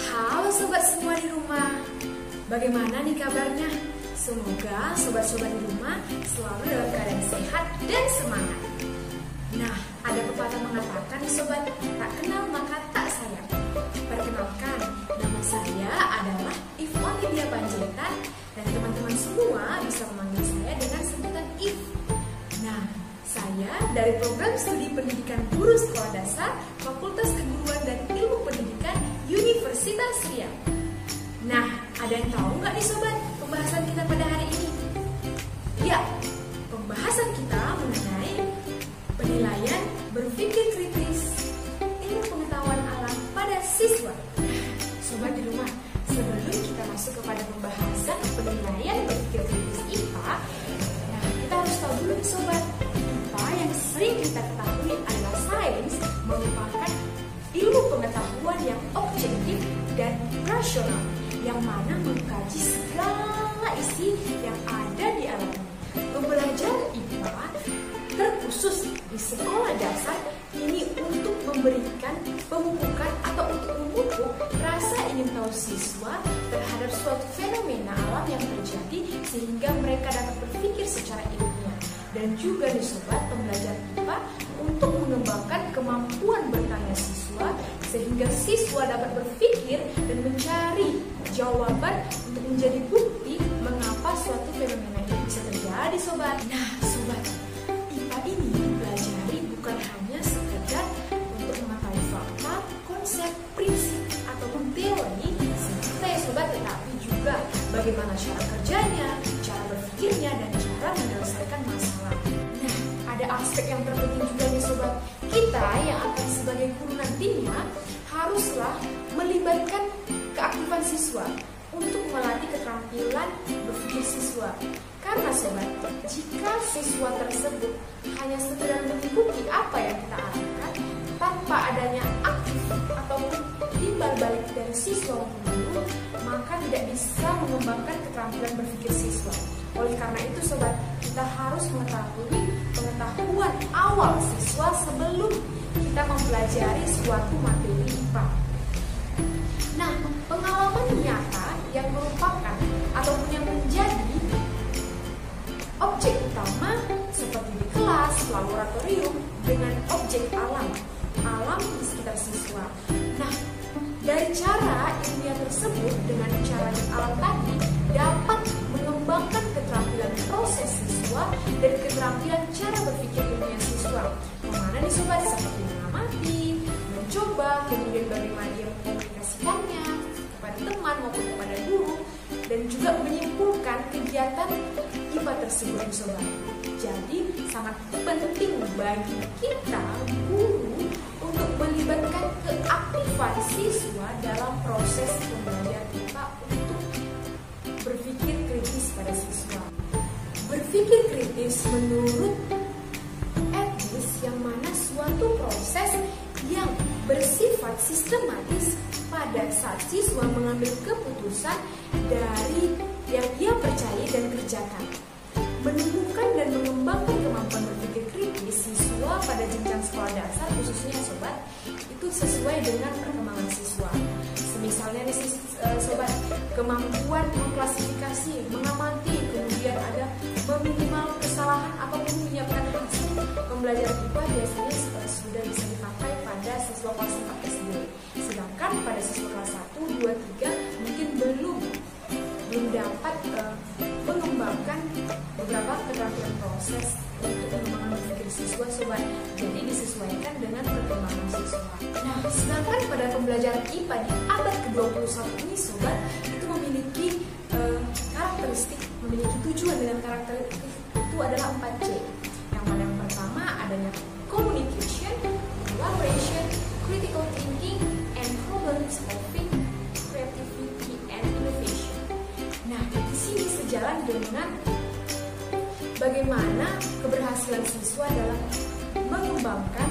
Halo sobat semua di rumah, bagaimana nih kabarnya? Semoga sobat-sobat di rumah selalu dalam keadaan sehat dan semangat. Nah, ada pepatah mengatakan nih sobat, tak kenal maka tak sayang. Perkenalkan, nama saya adalah Ivonne Lydia Panjaitan dan teman-teman semua bisa memanggil saya dengan sebutan If. Nah, saya dari program studi pendidikan guru sekolah dasar Fakultas Keguruan dan Ilmu Pendidikan Universitas Riau. Nah, ada yang tahu nggak nih sobat pembahasan kita pada hari ini? Ya, pembahasan kita mengenai penilaian berpikir kritis ilmu pengetahuan alam pada siswa. Sobat di rumah, sebelum kita masuk kepada pembahasan penilaian berpikir kritis IPA, nah kita harus tahu dulu nih sobat, IPA yang sering kita ketahui adalah sains merupakan ilmu pengetahuan yang objektif dan rasional, yang mana mengkaji segala isi yang ada di alam. Pembelajaran IPA terkhusus di sekolah dasar ini untuk memberikan pemupukan atau untuk memupuk rasa ingin tahu siswa terhadap suatu fenomena alam yang terjadi sehingga mereka dapat berpikir secara ilmiah. Dan juga nih sobat, pembelajaran IPA untuk mengembangkan kemampuan bertanya siswa sehingga siswa dapat berpikir dan mencari jawaban untuk menjadi bukti mengapa suatu fenomena itu bisa terjadi sobat. Nah sobat, IPA ini dipelajari bukan hanya sekedar untuk mengetahui fakta, konsep, prinsip ataupun teori seperti ya sobat, tetapi juga bagaimana cara kerjanya, cara berpikirnya dan cara menyelesaikan masalah. Nah, ada aspek yang terpenting juga nih sobat. Kita yang akan sebagai guru nantinya haruslah melibatkan keaktifan siswa untuk melatih keterampilan berpikir siswa. Karena sobat, jika siswa tersebut hanya sekedar mengikuti apa yang kita arahkan tanpa adanya aktif ataupun timbal balik dari siswa maupun guru, maka tidak bisa mengembangkan keterampilan berpikir siswa. Oleh karena itu sobat, kita harus mengetahui pengetahuan awal siswa sebelum kita mempelajari suatu materi IPA. Nah, pengalaman nyata yang merupakan ataupun yang menjadi objek utama seperti di kelas, laboratorium dengan objek alam di sekitar siswa. Nah, dari cara ilmiah tersebut dengan cara alam tadi dapat mengembangkan keterampilan proses siswa dan keterampilan cara berpikir ilmiah siswa. Kemana nih sobat? Seperti mengamati, mencoba, kemudian bagaimana dia mengkomunikasikannya kepada teman maupun kepada guru, dan juga menyimpulkan kegiatan IPA tersebut nih sobat. Jadi sangat penting bagi kita guru untuk melibatkan keaktifan siswa dalam proses pembelajaran IPA untuk berpikir kritis pada siswa. Berpikir kritis menurut Edlis yang mana suatu proses yang bersifat sistematis pada saat siswa mengambil keputusan dari yang ia percaya dan kerjakan. Menemukan dan mengembangkan kemampuan berpikir kritis siswa pada jenjang sekolah dasar khususnya sobat, itu sesuai dengan perkembangan siswa. Misalnya nih sobat, kemampuan mengklasifikasi, mengamati, kemudian ada meminimal kesalahan ataupun menyiapkan hasil pembelajaran IPA biasanya sudah bisa dipakai pada siswa kelas 4 SD. Sedangkan pada siswa kelas 1, 2, 3 mungkin belum dapat mengembangkan beberapa keterampilan proses untuk pengembangan berpikir siswa sobat. Jadi disesuaikan dengan perkembangan siswa. Nah, sedangkan pada pembelajaran IPA di abad ke-21 ini sobat, itu memiliki karakteristik, memiliki tujuan dengan karakteristik itu adalah 4C. Yang mana yang pertama adanya communication, collaboration, critical thinking, and problem solving, creativity, and innovation. Nah, di sini sejalan dengan bagaimana keberhasilan siswa dalam mengembangkan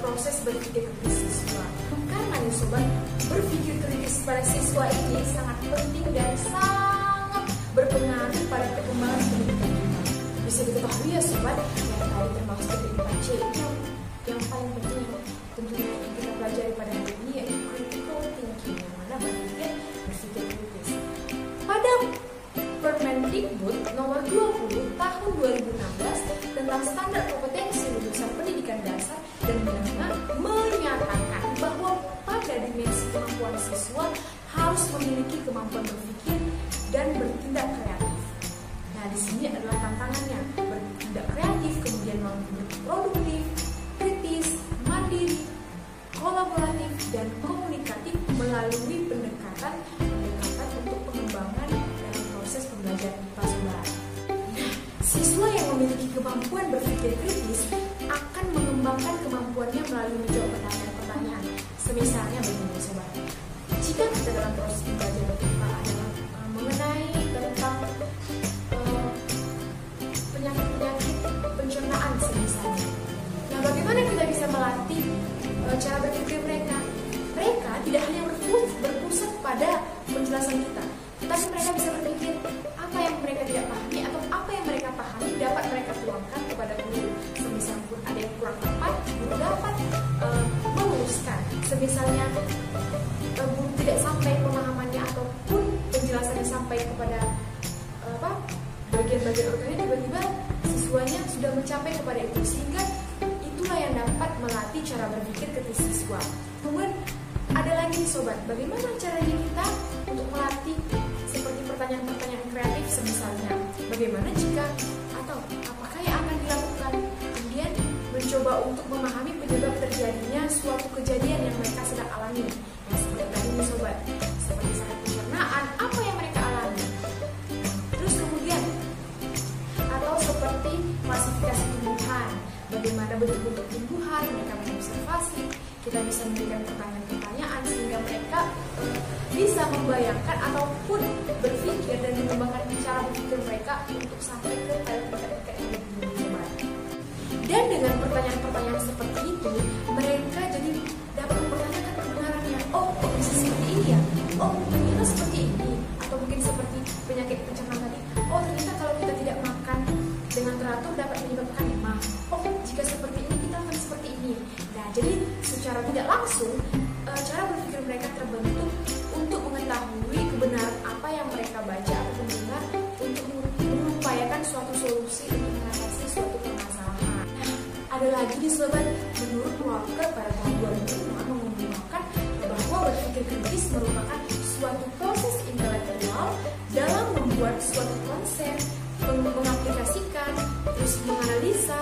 proses berpikir kritis siswa. Karena nih sobat, berpikir kritis pada siswa ini sangat penting dan sangat berpengaruh pada perkembangan pendidikan kita. Bisa diketahui ya sobat, yang tadi termasuk dari 4C yang paling penting tentunya yang kita pelajari pada hari ini yaitu critical thinking, yang mana berpikir Nomor 20 tahun 2016 tentang standar kompetensi lulusan pendidikan dasar dan menengah menyatakan bahwa pada dimensi kemampuan siswa harus memiliki kemampuan berpikir dan bertindak kreatif. Nah, di sini adalah tantangannya, bertindak kreatif, kemudian mampu produktif, kritis, mandiri, kolaboratif, dan komunikatif melalui pendekatan untuk pengembangan dalam proses pembelajaran IPA Sobat. Nah, siswa yang memiliki kemampuan berpikir kritis akan mengembangkan kemampuannya melalui menjawab pertanyaan-pertanyaan. Semisalnya begini Sobat, jika kita dalam proses pembelajaran IPA adalah mengenai tentang penyakit-penyakit pencernaan semisalnya. Nah, bagaimana kita bisa melatih cara berpikir mereka? Mereka tidak hanya berpusat pada penjelasan kita, tetapi mereka bisa berpikir apa yang mereka tidak pahami atau apa yang mereka pahami dapat mereka tuangkan kepada guru. Semisal pun ada yang kurang tepat, guru dapat meluruskan. Semisalnya guru tidak sampai pemahamannya ataupun penjelasannya sampai kepada bagian-bagian organnya, tiba-tiba siswanya sudah mencapai kepada itu, sehingga itulah yang dapat melatih cara berpikir kritis siswa. Kemudian ada lagi Sobat, bagaimana caranya kita untuk melatih seperti pertanyaan-pertanyaan kreatif semisalnya, bagaimana jika atau apakah yang akan dilakukan, kemudian mencoba untuk memahami penyebab terjadinya suatu kejadian yang mereka sedang alami. Nah, seperti tadi nih Sobat, seperti sakit pencernaan, apa yang mereka alami. Terus kemudian atau seperti klasifikasi tumbuhan, bagaimana bentuk-bentuk tumbuhan, mereka mengobservasi. Kita bisa memberikan pertanyaan-pertanyaan sehingga mereka bisa membayangkan ataupun berpikir dan mengembangkan cara berpikir mereka untuk sampai ke tingkat-tingkat yang lebih tinggi. Dan dengan pertanyaan-pertanyaan seperti itu, mereka jadi dapat mempertanyakan kebenarannya. Oh, kok bisa seperti ini ya? Oh, ternyata seperti ini. Atau mungkin seperti penyakit pencernaan tadi. Oh, ternyata kalau kita tidak makan dengan teratur dapat menyebabkan mah. Oh, jika seperti ini kita akan seperti ini. Nah, jadi secara tidak langsung cara berpikir mereka terbentuk untuk mengetahui kebenaran apa yang mereka baca atau mendengar untuk mengupayakan suatu solusi untuk mengatasi suatu permasalahan. Nah, ada lagi nih Sobat, menurut Walker pada tahun 2005 mengungkapkan bahwa berpikir kritis merupakan suatu proses intelektual dalam membuat suatu konsep, mengaplikasikan, terus menganalisa,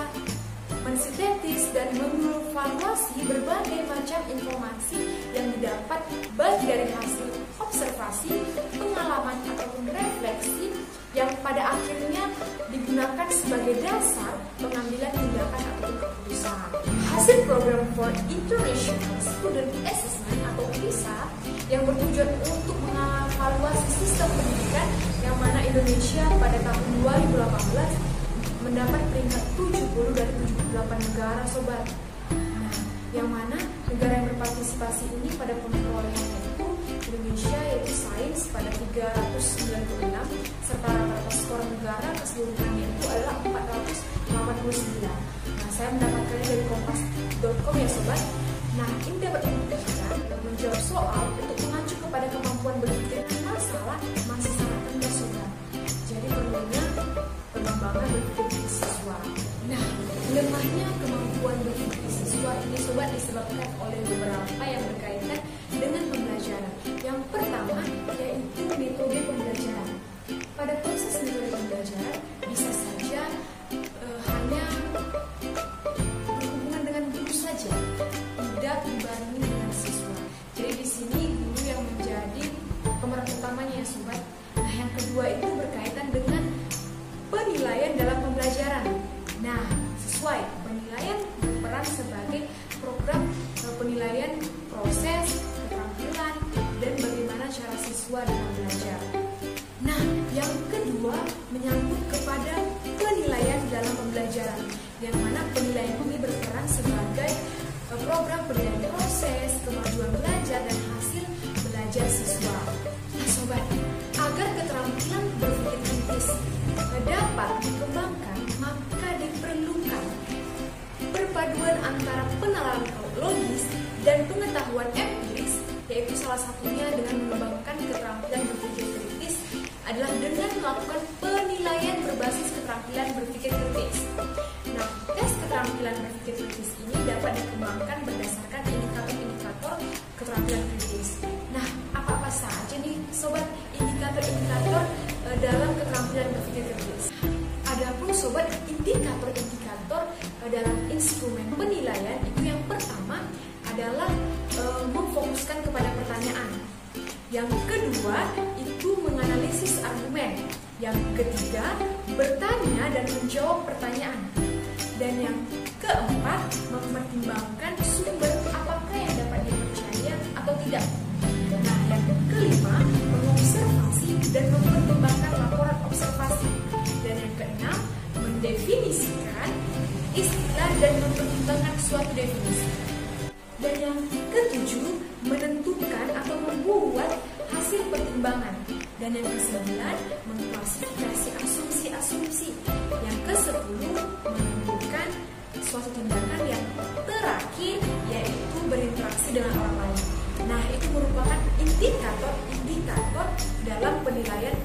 mensintetis dan mengevaluasi berbagai macam informasi yang didapat baik dari hasil observasi, pengalaman ataupun refleksi yang pada akhirnya digunakan sebagai dasar pengambilan tindakan ataupun keputusan. Hasil program for International Student Assessment atau PISA yang bertujuan untuk mengevaluasi sistem pendidikan yang mana Indonesia pada tahun 2018 mendapat peringkat 70 dari 78 negara Sobat. Nah, yang mana negara yang berpartisipasi ini pada pengelolaan itu Indonesia yaitu sains pada 396 serta rata-rata skor negara keseluruhannya itu adalah 489. Nah, saya mendapatkannya dari kompas.com ya Sobat. Nah, ini dapat membuktikan menjawab soal untuk mengacu kepada kemampuan berpikir masalah masih sangat rendah Sobat. Jadi perlunya pengembangan berpikir siswa. Nah, lemahnya kemampuan berpikir siswa ini Sobat disebabkan oleh beberapa yang berkaitan dengan pembelajaran. Yang pertama yaitu metode pembelajaran. Pada proses metode pembelajaran bisa saja hanya berhubungan dengan guru saja, tidak dibarengi dengan siswa. Jadi di sini guru yang menjadi pemeran utamanya ya Sobat. Nah, yang kedua itu berkaitan dengan penilaian dalam pembelajaran. Nah, sesuai penilaian berperan sebagai program penilaian proses, keterampilan, dan bagaimana cara siswa dalam belajar. Nah, yang kedua menyangkut kepada penilaian dalam pembelajaran, yang mana penilaian ini berperan sebagai program penilaian proses, kemajuan belajar, dan hasil belajar siswa. Nah, Sobat, agar keterampilan berpikir kritis dapat dikembangkan, maka diperlukan perpaduan antara penalaran logis dan pengetahuan empiris, yaitu salah satunya dengan mengembangkan keterampilan berpikir kritis adalah dengan melakukan penilaian berbasis keterampilan berpikir kritis ini dapat dikembangkan berdasarkan indikator-indikator keterampilan kritis. Nah, apa-apa saja nih sobat indikator-indikator dalam keterampilan berpikir kritis? Adapun sobat, indikator-indikator dalam instrumen penilaian itu yang pertama adalah memfokuskan kepada pertanyaan. Yang kedua itu menganalisis argumen. Yang ketiga, bertanya dan menjawab pertanyaan. Dan yang keempat, mempertimbangkan sumber apakah yang dapat dipercaya atau tidak. Nah, yang kelima, mengobservasi dan mempertimbangkan laporan observasi. Dan yang keenam, mendefinisikan istilah dan mempertimbangkan suatu definisi. Dan yang ketujuh, menentukan atau membuat hasil pertimbangan. Dan yang kesembilan, mengklasifikasi asumsi-asumsi. Yang kesepuluh, menentukan suatu tindakan. Yang terakhir, yaitu berinteraksi dengan orang lain. Nah, itu merupakan indikator dalam penilaian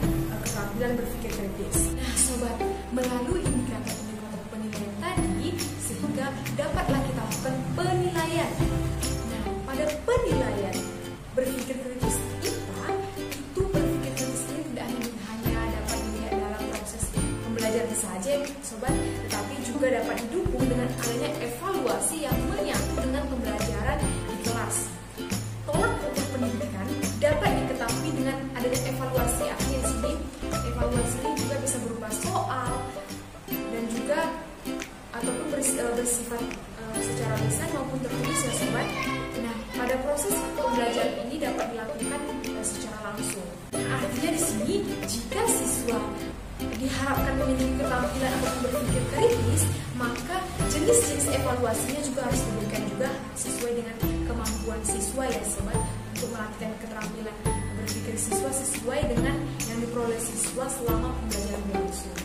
keterampilan berpikir kritis. Nah, sobat, melalui indikator-indikator penilaian tadi, sehingga dapatlah kita lakukan penilaian. Nah, pada penilaian berpikir kritis IPA, itu berpikir kritis ini tidak hanya dapat dilihat dalam proses pembelajaran saja, sobat, tetapi juga dapat didukung dengan adanya evaluasi yang menyatu dengan pembelajaran di kelas. Tolak ukur pendidikan dapat diketahui dengan adanya evaluasi. Artinya di sini evaluasi ini juga bisa berupa soal dan juga ataupun bersifat secara lisan maupun tertulis ya sobat. Nah, pada proses pembelajaran ini dapat dilakukan secara langsung. Nah, artinya di sini jika siswa diharapkan memiliki keterampilan atau berpikir kritis, maka jenis-jenis evaluasinya juga harus diberikan juga sesuai dengan kemampuan siswa ya sobat, untuk melatih keterampilan berpikir siswa sesuai dengan yang diperoleh siswa selama pembelajaran berlangsung.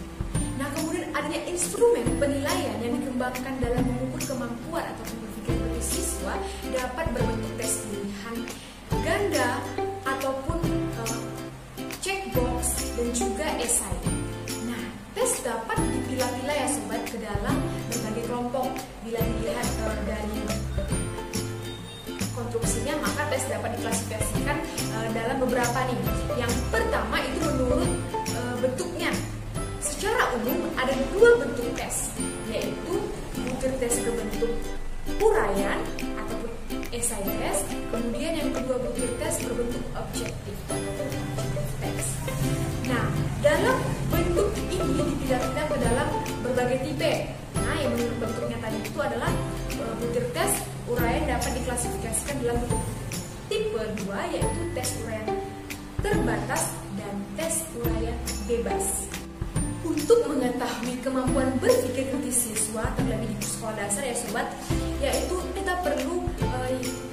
Nah, kemudian adanya instrumen penilaian yang dikembangkan dalam mengukur kemampuan atau berpikir kritis siswa dapat berbentuk tes pilihan ganda ataupun checkbox dan juga esai. Nah, tes dapat dipilah-pilah ya sobat ke dalam berbagai kelompok. Bila dilihat dari konstruksinya, maka tes dapat diklasifikasikan dalam beberapa nih. Yang pertama itu menurut bentuknya. Secara umum ada dua bentuk tes, yaitu butir tes berbentuk uraian ataupun esai tes. Kemudian yang kedua butir tes berbentuk objektif ataupun objektif tes. Nah, dalam bentuk ini dipilah-pilah ke dalam berbagai tipe. Nah, yang menurut bentuknya tadi itu adalah butir tes uraian dapat diklasifikasikan dalam bentuk tipe 2, yaitu tes uraian terbatas dan tes uraian bebas. Untuk mengetahui kemampuan berpikir kritis siswa terlebih di sekolah dasar ya sobat, yaitu kita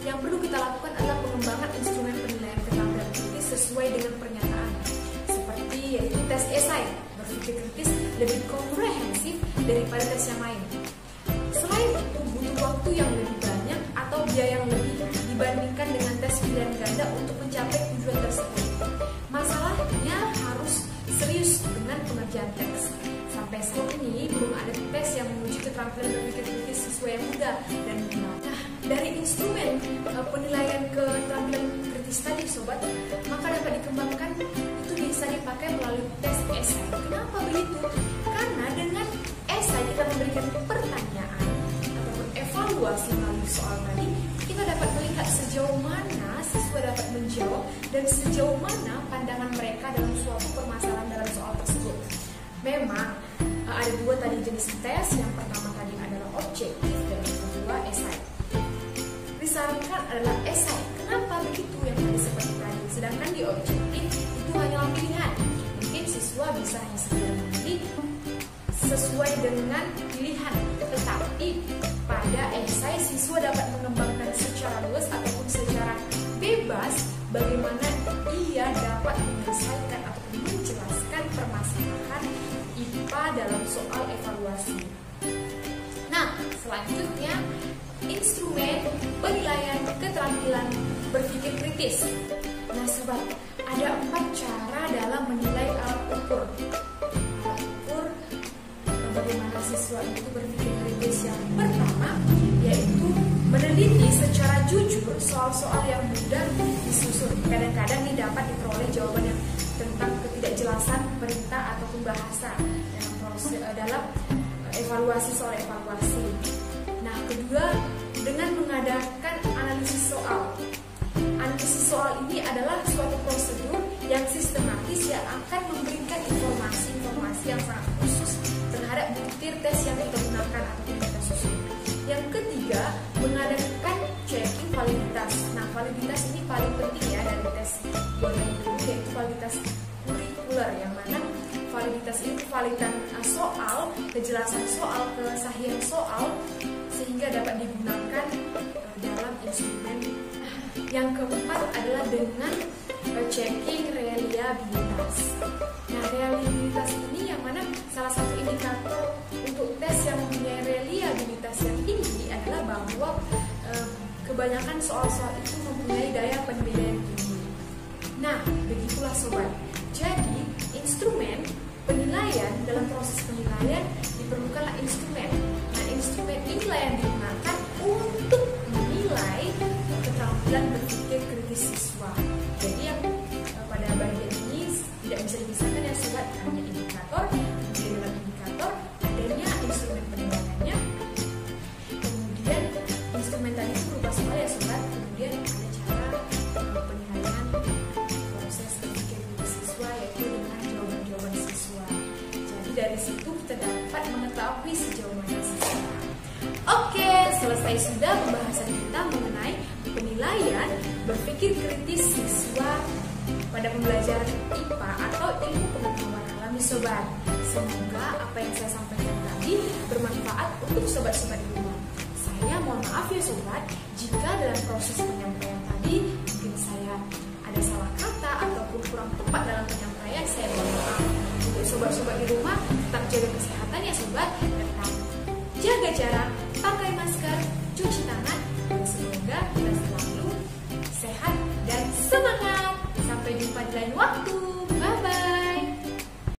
yang perlu kita lakukan adalah pengembangan instrumen penilaian keterampilan kritis sesuai dengan pernyataan, seperti yaitu tes esai berpikir kritis lebih komprehensif daripada tes yang lain. Selain itu butuh waktu yang lebih banyak atau biaya yang lebih dibandingkan dengan tes pilihan ganda untuk mencapai tujuan tersebut. Masalahnya harus serius dengan pengerjaan teks. Sampai saat ini belum ada tes yang menguji keterampilan berpikir kritis siswa yang muda dan minat. Nah, dari instrumen penilaian keterampilan kritis tadi sobat, maka dapat dikembangkan itu bisa dipakai melalui tes esai. Kenapa begitu? Karena dengan esai kita memberikan pertanyaan ataupun evaluasi melalui soal tadi, kita dapat melihat sejauh mana siswa dapat menjawab dan sejauh mana pandangan mereka dalam suatu permasalahan dalam soal tersebut. Memang ada dua tadi jenis tes. Yang pertama tadi adalah objektif dan yang kedua esai. Disarankan adalah esai. Kenapa begitu? Yang tadi seperti tadi. Sedangkan di objektif itu hanyalah pilihan. Mungkin siswa bisa hanya sekedar memilih sesuai dengan pilihan. Tetapi pada esai siswa dapat mengembangkan secara luas ataupun secara bebas bagaimana ia dapat menyelesaikan ataupun menjelaskan permasalahan IPA dalam soal evaluasi. Nah, selanjutnya instrumen penilaian keterampilan berpikir kritis. Nah, sobat, ada 4 cara dalam menilai alat ukur. Alat ukur bagaimana siswa itu berpikir kritis Yang pertama yaitu meneliti secara jujur soal-soal yang mudah disusun. Kadang-kadang ini dapat diperoleh jawaban yang tentang ketidakjelasan perintah ataupun bahasa dalam evaluasi soal evaluasi. Nah, kedua, dengan mengadakan analisis soal. Analisis soal ini adalah suatu prosedur yang sistematis yang akan memberikan informasi-informasi yang sangat khusus terhadap butir tes yang kita gunakan atau kita susun. Yang ketiga, mengadakan checking validitas. Nah, validitas ini paling penting ya dari tes yaitu validitas kurikuler, yang mana validitas itu validan soal, kejelasan soal, kesahihan soal, sehingga dapat digunakan dalam instrumen. Yang keempat adalah dengan checking reliabilitas. Nah, reliabilitas ini yang mana salah satu indikator untuk tes yang mempunyai reliabilitas yang tinggi adalah bahwa kebanyakan soal-soal itu mempunyai daya penilaian tinggi. Nah, begitulah sobat. Jadi, instrumen penilaian dalam proses penilaian diperlukanlah instrumen. Nah, instrumen inilah yang digunakan untuk menilai keterampilan berpikir kritis siswa. Jadi yang pada bagian ini tidak bisa dipisahkan ya sobat, hanya indikator, kemudian dalam indikator adanya instrumen penilaiannya, kemudian instrumen tadi itu berupa soal ya sobat, kemudian ada cara penilaian proses berpikir kritis siswa yaitu dengan jawaban-jawaban siswa. Jadi dari situ kita dapat mengetahui sejauh mana siswa. Oke, selesai sudah pembahasan kita mengenai penilaian berpikir kritis siswa pada pembelajaran IPA atau ilmu pengetahuan alami sobat. Semoga apa yang saya sampaikan tadi bermanfaat untuk sobat-sobat di rumah. Saya mohon maaf ya sobat, jika dalam proses penyampaian tadi mungkin saya ada salah kata ataupun kurang tepat dalam penyampaian, saya mohon maaf. Untuk sobat-sobat di rumah, tetap jaga kesehatan ya sobat, tetap jaga jarak, pakai masker, cuci tangan, dan semoga kita selalu sehat dan semangat. Sampai jumpa di lain waktu.